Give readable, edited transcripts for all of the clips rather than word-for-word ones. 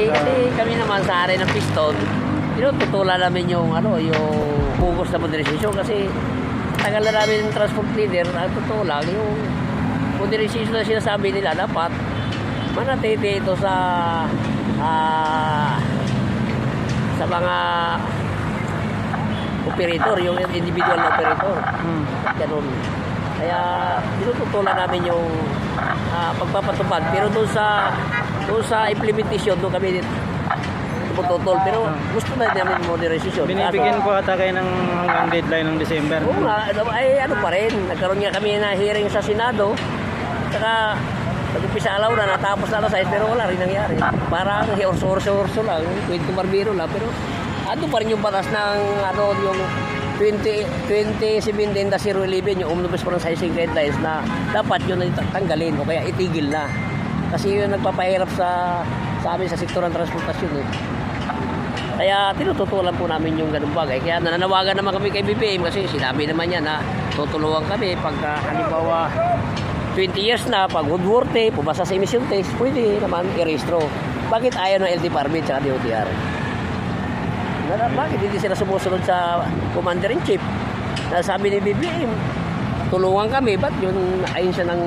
Kasi kami naman sa area ng piston, tinututulan namin yung hugos na modernisasyon kasi tagal na namin transport leader, ang totoo lang, yung modernisasyon na sinasabi nila dapat manatili ito sa mga operator, yung individual na operator. Ganun. Kaya tinututulan namin yung pagpapatupad. Pero doon sa implementation, doon kami tututol. Pero gusto na namin modernization. Binibigyan po ata kayo ng hanggang deadline ng December. Oo nga, ay ano pa rin. Nagkaroon nga kami na hearing sa Senado. Saka nag-umpisa alaw na, natapos na alas 6, pero wala rin nangyari. Parang orso lang, kwento barbero lang. Pero ano pa rin yung batas ng yung 2017-011, yung Omnibus Franchising Guidelines na dapat yun na tanggalin o kaya itigil na. Kasi yun nagpapahirap sa amin sa sektor ng transportasyon. Kaya tinututulan po namin yung ganung bagay. Kaya nananawagan naman kami kay BBM kasi sinabi naman niya na tutulungan kami pagka halimbawa 20 years na, pag woodworthy, pumasa sa emission test, pwede naman i-restro. Bakit ayaw ng LT Permit at DOTR? Bakit hindi sila sumusunod sa Commander-in-Chief? Sabi ni BBM, tulungan kami, ba't yun ayon siya ng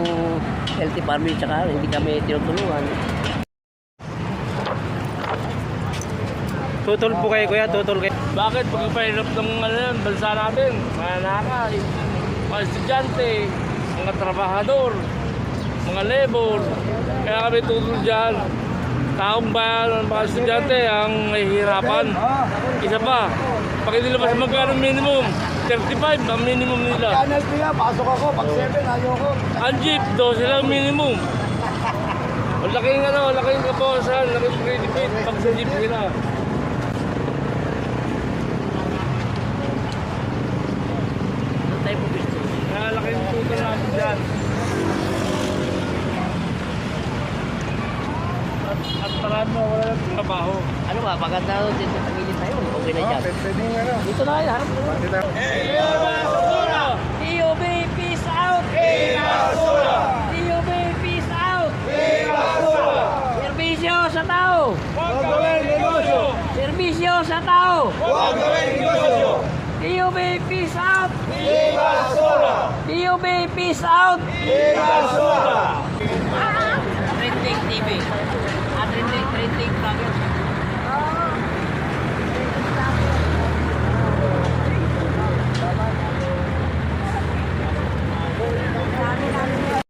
LT Permit at hindi kami tinutulungan? Tutol po kayo kuya, tutol kayo. Bakit? Pagpapahirap ng bansa natin, mga nakay, mga estudyante, mga trabahador, mga labor. Kaya kami tutol dyan. Taong bayan, mga estudyante ang mahihirapan. Isa pa, pag hindi labas magkano minimum, 35 ang minimum nila. Channel ko yan, pasok ako, pag 7, ayoko. Ang jeep, 12 lang minimum. Laking kapawasan, laking credit pag sa jeep nila. Kaya laking tutol namin dyan. At marami wala ng trabaho. Ano ba, maganda dito sa gilid tayo, okay na dyan. Pwede nga na. Dito na kayo, harap na. TUB, peace out! TUB, peace out! Serbisyo sa tao! Huwag gawin negosyo! Serbisyo sa tao! Huwag gawin negosyo! TUB, peace out! Viva Sola! TUB, peace out! Viva Sola!